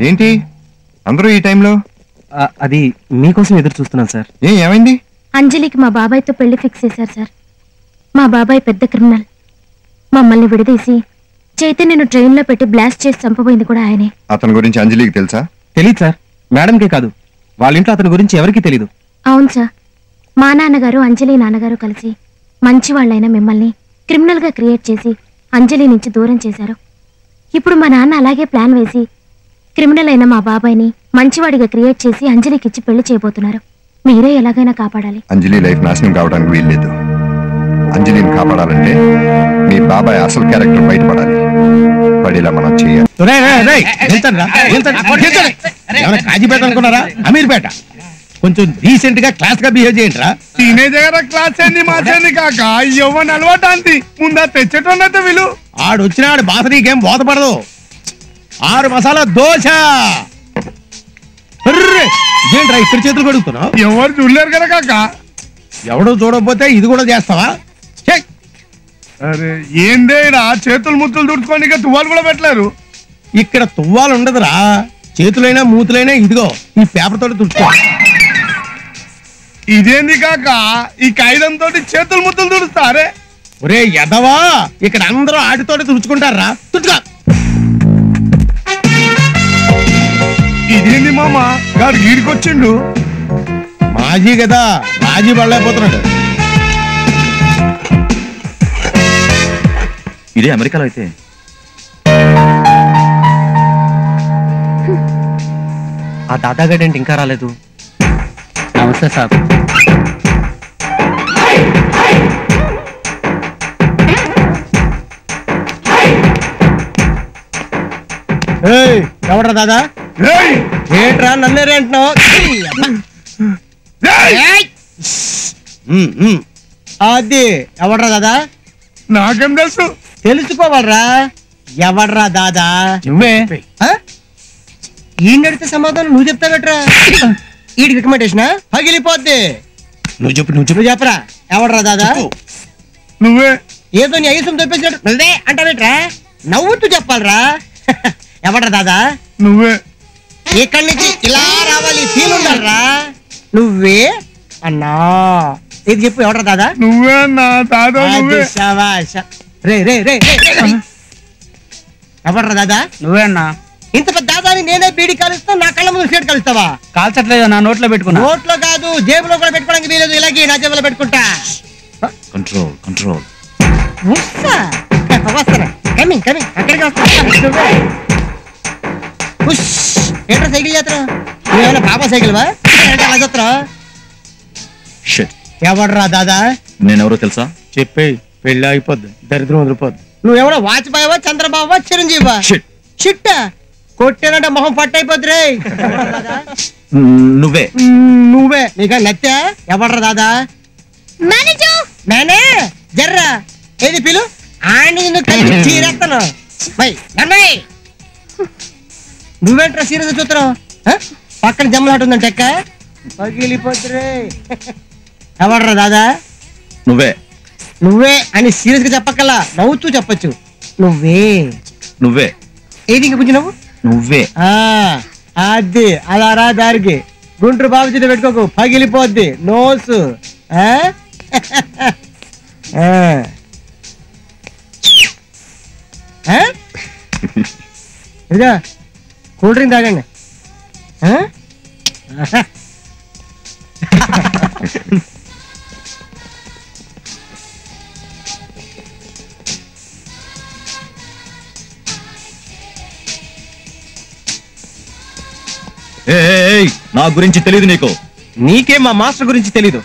ఏంటి అందరూ ఈ టైంలో? అది మీకోసం ఎదురు చూస్తున్నాను సార్. ఏమైంది? అంజలికి మా బాబాయ్తో పెళ్లి ఫిక్స్ చేశారు సార్. మా బాబాయ్ పెద్ద క్రిమినల్. మమ్మల్ని విడదీసి చైతన్యను ట్రైన్లో పెట్టి బ్లాస్ట్ చేసి చంపబోయింది కూడా ఆయనే. అతని గురించి అంజలికి తెలుసా? తెలియదు సార్. మేడంకే కాదు, వాళ్ళ ఇంట్లో అతని గురించి ఎవరికీ తెలీదు. అవును సార్. మా నాన్నగారు అంజలి నాన్నగారు కలిసి మంచి వాళ్ళైన మిమ్మల్ని క్రిమినల్ గా క్రియేట్ చేసి అంజలి నుంచి దూరం చేశారు. ఇప్పుడు మా నాన్న అలాగే ప్లాన్ వేసి క్రిమినల్ అయిన మా బాబాయ్ని మంచివాడిగా క్రియేట్ చేసి అంజలికి ఇచ్చి పెళ్లి చేయబోతున్నారు. మీరే ఎలాగైనా కాపాడాలి. అంజలి లైఫ్ నాశనం కావడానికి వీల్లేదు. అంజలిని కాపాడాలంటే మీ బాబాయ్ అసలు క్యారెక్టర్ బయటపడాలి. పడేలా మనం చేయాలి. కాజీపేట అనుకున్నారా? అమీర్పేట. కొంచెం డీసెంట్ గా క్లాస్ గా బిహేవ్ చేయండి రా. టీనేజర్ క్లాస్ ఏంది మాసేంది కాక యవ్వన అలవాటు అంది ముందా తెచ్చేటోన్నైతే వీళ్ళు. ఆడు వచ్చిన ఆడు బాస నీకేం బోధపడదు. 6 మసాలా దోశ. ఏంట్రా ఇక్కడ చేతులు కడుగుతున్నావు? ఎవరు చూడలేరు కదా కాక. ఎవడో చూడకపోతే ఇది కూడా చేస్తావా? అరే ఏందేడా చేతులు ముత్తులు తుడుచుకొని ఇక తువ్వాలు కూడా పెట్టలేరు. ఇక్కడ తువ్వాలు ఉండదురా. చేతులైనా మూతులైనా ఇదిగో ఈ పేపర్ తోటి తుడుచుకో. ఇదేంది కాక ఈ కాగితం తోటి చేతులు ముత్తులు తుడుస్తారే? ఒరే ఎదవా, ఇక్కడ అందరూ ఆటితోటి తుడుచుకుంటారా? తుడుచుకో. ఇదేంది మామ గాడు గీడికొచ్చిండు. మాజీ కదా, మాజీ పడలేకపోతున్నాడు. ఇదే అమెరికాలో అయితే ఆ దాదాగడ్ ఏంటి ఇంకా రాలేదు? నమస్తే సార్. ఎవడ్రా దాదా? ఏంట్రా నన్నేరే అంటున్నావు? అది ఎవడ్రా దాదా? నాకేం తెలుసు? తెలుసుకోవాలరా. ఎవడ్రా దాదా? నువ్వే. ఈయన అడిగితే సమాధానం నువ్వు చెప్తావట్రా? ఈడికి రికమెండేషన్ పగిలిపోద్ది. నువ్వు చెప్పరా. ఎవడ్రా దాదా? నువ్వే. ఏదో నీ ఐసం తప్పించినట్టు నువ్వే అంటావేట్రా? నవ్వుతూ చెప్పాలరా. ఎవడ్రా దాదా? నువ్వే. ఇక్కడి నుంచి ఇలా రావాలి, ఫీల్ ఉండాలరా. నువ్వే అన్నా. ఇది చెప్పు. ఎవడ్రా దాదా? నువ్వే అన్నా. దాదా నువ్వే. రే రే రే ఎవడ్రా దాదా? నువ్వే అన్నా. ఇంత పెద్ద దాదాని నేనే బీడి కాలుస్తా, నా కళ్ళ ముందు సీట్ కలుస్తావా? కాల్చట్లేదు, నా నోట్లో పెట్టుకున్నా. నోట్లో కాదు, జేబులో కూడా పెట్టుకోవడానికి వీలేదు. ఇలాగే నా జేబులో పెట్టుకుంటా. Control control. Coming coming. అక్కడికి వస్తా. ఏంట్రా సైకిల్ చేస్తారా? నువ్వేమైనా బాబా సైకిల్ వా? అలా చేస్తారా? ఎవడ్రా దాదా? నేనెవరో తెలుసా? చెప్పే. పెళ్ళి అయిపోద్ది, దరిద్రం వదిలిపోద్ది. నువ్వెవడో వాజ్పేయివా, చంద్రబాబువా, చిరంజీవా? షిట్. కొట్టేనంటే మొహం పట్టు అయిపోద్ది రే. నువ్వే. నువ్వే. నీక నచ్చా? ఎవడ్రా దాదా? మేనే జర్రా. ఏది పిలు ఆడి చీరేస్తాను. నువ్వేంట్రా సీరియస్ చూస్తున్నావు? పక్కన జమ్మలాట ఉందంటే ఎక్క పగిలిపోద్ది రే. ఎవడ్రా దాదా? నువ్వే. నువ్వే అని సీరియస్ గా చెప్పక్కల్లా నవ్వుతూ చెప్పచ్చు. నువ్వే. నువ్వే. ఏది ఇంకా కొంచెం నవ్వు. నువ్వే. అది అలా రా దారికి. గుంటూరు బాబు చేత పెట్టుకోకు, పగిలిపోద్ది నోసు. ఇదా కూల్ డ్రింక్ తాగండి. నా గురించి తెలీదు నీకు. నీకే మా మాస్టర్ గురించి తెలీదు.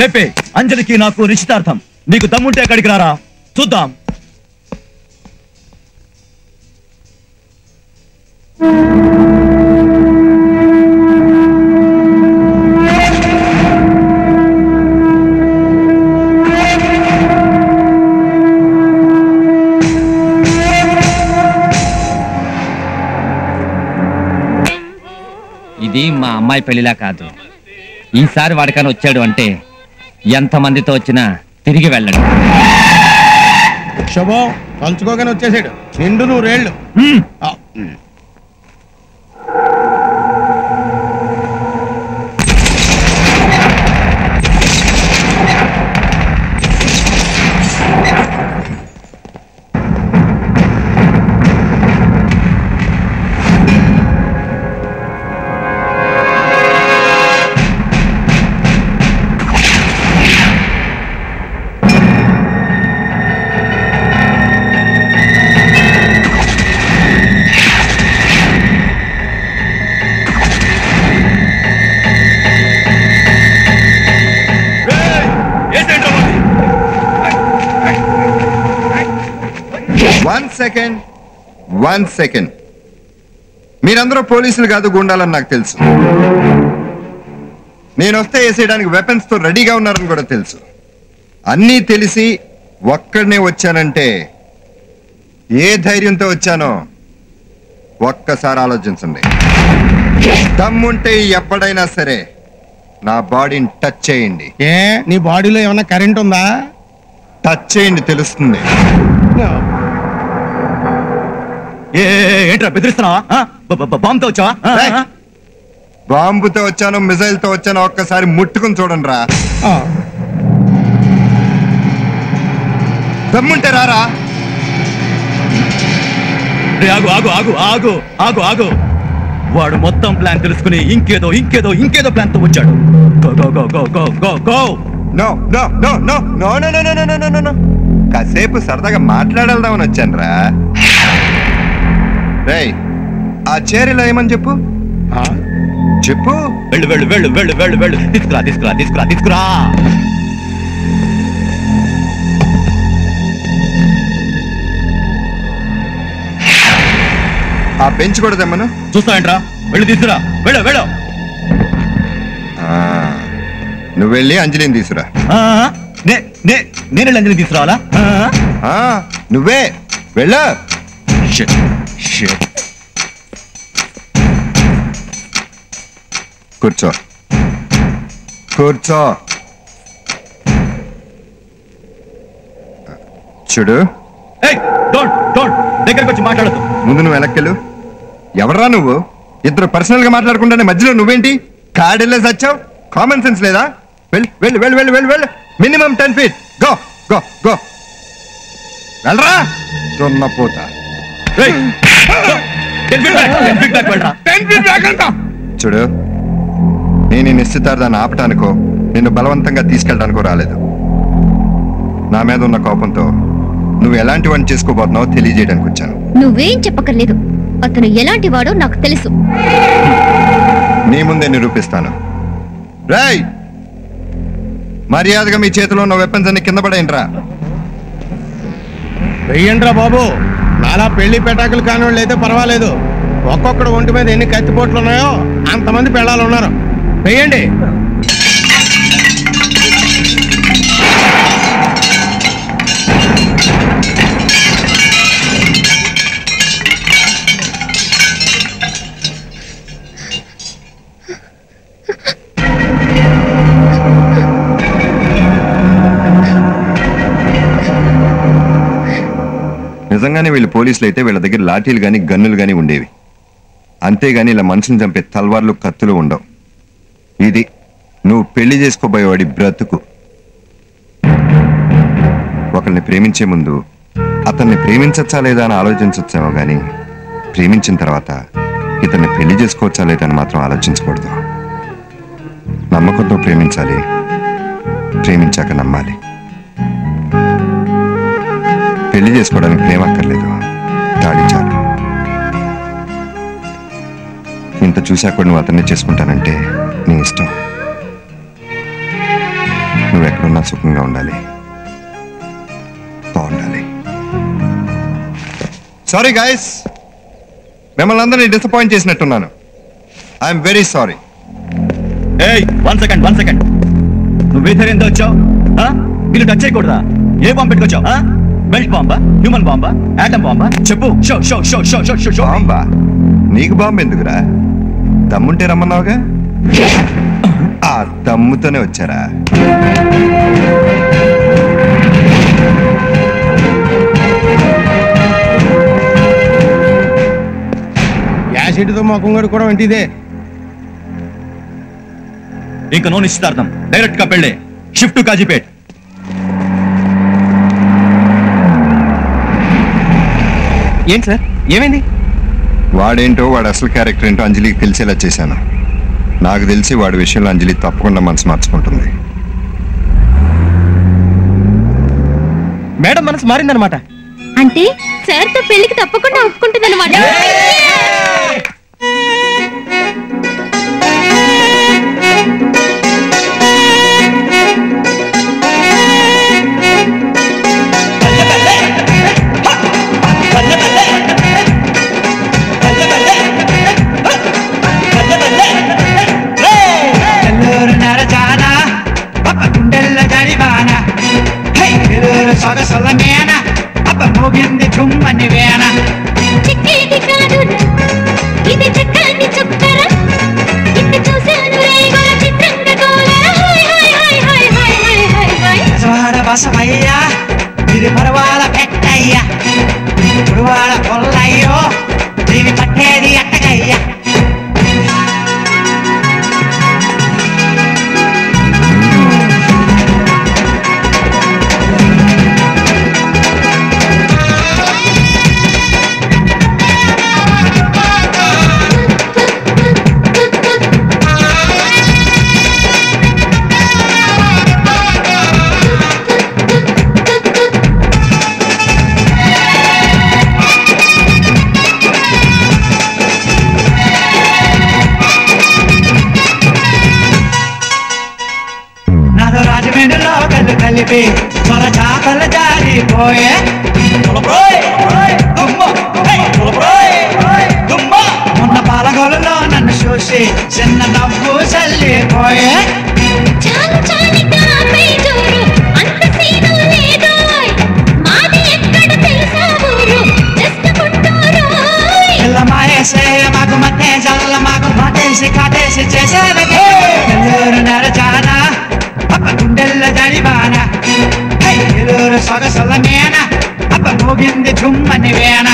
రేపే అంజలికి నాకు నిశ్చితార్థం. నీకు దమ్ముంటే అక్కడికి రారా, చూద్దాం. ఇది మా అమ్మాయి పెళ్లిలా కాదు. ఈసారి వాడికని వచ్చాడు అంటే ఎంతమందితో వచ్చినా తిరిగి వెళ్ళడు. శుభం తలుచుకోగానే వచ్చేసాడు నిండు 100 ఏళ్ళు. వన్ సెకండ్ మీరందరూ పోలీసులు కాదు గుండాలని నాకు తెలుసు. నేను వస్తే వేసేయడానికి వెపన్స్ తో రెడీగా ఉన్నారని కూడా తెలుసు. అన్నీ తెలిసి ఒక్కడనే వచ్చానంటే ఏ ధైర్యంతో వచ్చానో ఒక్కసారి ఆలోచించండి. దమ్ముంటే ఎప్పుడైనా సరే నా బాడీని టచ్ చేయండి. ఏ నీ బాడీలో ఏమన్నా కరెంట్ ఉందా? టచ్ చేయండి, తెలుస్తుంది. ఏంట్రా బెదిరిస్తున్నావా? బాంబుతో వచ్చావా? బాంబుతో వచ్చాను, మిజైల్ తో వచ్చాను, ఒక్కసారి ముట్టుకుని చూడండి రా. దమ్ముంటే రారా. ఆగు ఆగు ఆగు ఆగు ఆగు ఆగు. వాడు మొత్తం ప్లాన్ తెలుసుకుని ఇంకేదో ఇంకేదో ఇంకేదో ప్లాన్ తో వచ్చాడు. Go go go go go go go. No no no no no no no no no no no. కాసేపు సరదాగా మాట్లాడదామని వచ్చాను రా. రేయ్, ఆ చేరిలో ఏమని చెప్పు. చెప్పు. వెళ్ళు వెళ్ళు వెళ్ళు వెళ్ళు వెళ్ళు వెళ్ళు. తీసుకురా తీసుకురా తీసుకురా తీసుకురా. ఆ బెంచ్ కూడా తెమ్మను. చూస్తావేంట్రా? వెళ్ళు తీసుకురా. వెళ్ళు వెళ్ళు. నువ్వు వెళ్ళి అంజలిని తీసుకురా. నేను అంజలిని తీసుకురావాలా? నువ్వే వెళ్ళు. కూర్చో కూర్చో. చూడు, దగ్గరకు వచ్చి మాట్లాడదు. ముందు నువ్వు వెనక్కెళ్ళు. ఎవడరా నువ్వు? ఇద్దరు పర్సనల్ గా మాట్లాడుకుంటానే మధ్యలో నువ్వేంటి? కాడెళ్ళేసి వచ్చావు. కామన్ సెన్స్ లేదా? వెళ్ళు వెళ్ళు వెళ్ళు వెళ్ళు వెళ్ళు వెళ్ళు. Minimum 10 feet. Go go go. వెళ్ళరా దొన్నపోతా. చూడు, నేను ఈ నిశ్చితార్థాన్ని ఆపటానికో నిన్ను బలవంతంగా తీసుకెళ్ళడానికో రాలేదు. నా మీద ఉన్న కోపంతో నువ్వు ఎలాంటి వాడిని చేసుకోబోతున్నావో తెలియజేయడానికి వచ్చాను. నువ్వేం చెప్పక్కర్లేదు, అతను ఎలాంటి వాడో నాకు తెలుసు. నీ ముందే నిరూపిస్తాను. రేయ్, మర్యాదగా మీ చేతిలో ఉన్న వెపన్స్ అన్ని కింద పడేయండిరా. వెయ్యండ్రా బాబు. నాలా పెళ్లి పెటాకులు కాని వాళ్ళు అయితే పర్వాలేదు. ఒక్కొక్కడు ఒంటి మీద ఎన్ని కత్తిపోట్లు ఉన్నాయో అంతమంది పెళ్ళాలు ఉన్నారు. వెయ్యండి. నిజంగానే వీళ్ళు పోలీసులు అయితే వీళ్ళ దగ్గర లాఠీలు గాని గన్నులు గాని ఉండేవి. అంతేగాని ఇలా మనుషుని చంపే తల్వార్లు కత్తులు ఉండవు. ఇది నువ్వు పెళ్లి చేసుకోబోయేవాడి బ్రతుకు. ఒకరిని ప్రేమించే ముందు అతన్ని ప్రేమించచ్చా లేదా అని ఆలోచించచ్చేమో గాని ప్రేమించిన తర్వాత ఇతన్ని పెళ్లి చేసుకోవచ్చా లేదా అని మాత్రం ఆలోచించకూడదు. నమ్మకంతో ప్రేమించాలి, ప్రేమించాక నమ్మాలి. పెళ్లి చేసుకోవడానికి ప్రేమ అక్కర్లేదు, తాళి చాలు. ఇంత చూశాక నువ్వు అతన్ని చేసుకుంటానంటే నీ ఇష్టం. నువ్వు ఎక్కడున్నా సుఖంగా ఉండాలి, బాగుండాలి. సారీ గైస్, మిమ్మల్ని అందరినీ డిసప్పాయింట్ చేసినట్టున్నాను. I'm very sorry. One second. నువ్వే ధైర్యంతో వచ్చావు? వీళ్ళు టచ్ చేయకూడదా? ఏ బాంబు పెట్టుకొచ్చావు? బెల్ట్ బాంబా, హ్యూమన్ బాంబా, ఆటం బాంబా? చెప్పు. బాంబా? నీకు బాంబు ఎందుకురా? దమ్ముంటే రమ్మన్నావుగా, ఆ దమ్ముతోనే వచ్చారా? యాసిడ్తో మొఖం కూడా వంటిదే. ఇంకా నో నిశ్చితార్థం, డైరెక్ట్ గా పెళ్ళే. Shift to Kazipet. ఏంటి సార్, ఏమైంది? వాడేంటో, వాడు అసలు క్యారెక్టర్ ఏంటో అంజలికి తెలిసేలా చేశాను. నాకు తెలిసి వాడి విషయంలో అంజలి తప్పకుండా మనసు మార్చుకుంటుంది. మేడం మనసు మారిందనమాట. అంటే సార్తో పెళ్లికి తప్పకుండా ఒప్పుకుంటుందన్నమాట. మోగింది చుమ్మని వేన చిక్కేది కాదు ఇది చక్కని చుక్కర ఇట్టు చూసాను రేగల చిత్రంగ గోలర హాయ్ హాయ్ హాయ్ హాయ్ హాయ్ హాయ్ హాయ్ హాయ్ సవాడ బసవయ్యా ఇది పరవాల పెట్టయ్యా పురవాల కొల్లయ్యో దీని పట్టేది అట్టగయ్యా కలిపి మన చాపల జారిపోయే మొన్న పాలగోలలో నన్ను చూసి చిన్న నవ్వు చల్లిపోయే పిల్ల మాయేసే మాకు మధ్య జల్ల మాకు మాటేసి కాటేసి చేసేది నరచానా గుండెల్ల జడివాన ఎదురు సొగసల మేన అప్ప మోగింది చుమ్మని వేన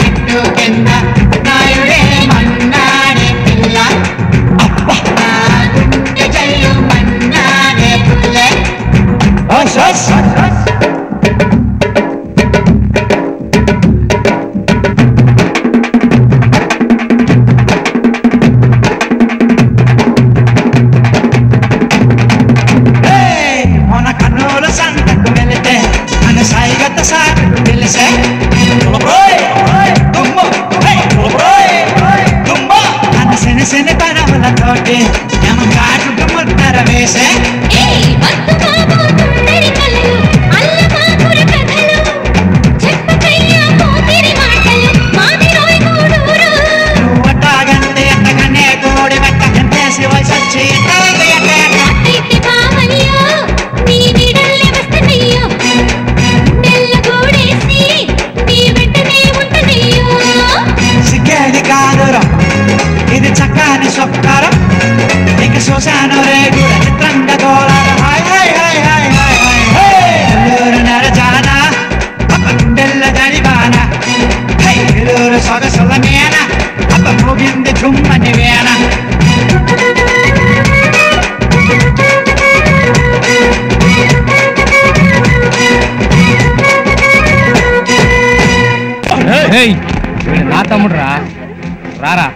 చెట్టు కింద నాయుడే మన్నాడే పిల్ల గుండె జల్లు మన్నాడే పుల్లే మన కన్నుల సంతకు వెళితే మన సాయిగత సాగుకు తెలిసే అన్న శని శని పరములతోటి కాటుకు ముద్దర వేసే నువ్వటాగంటే ఎంతకనే కోడి వెక్క ఎంతేసి వయసొచ్చి సిగ్గేది కాదురా ఇది చక్కని సొక్కరం ఇంక చూశాను రేగుల చిత్రంగ గోళాల హాయ్ హాయ్ హాయ్ హాయ్ హాయ్ హాయ్ నరజాన అప్ప గుండెల్ల జడివాన ఎదురు సొగసుల మేన అప్ప మోగింది చుమ్మని వేన నా తమ్ముడు రారా.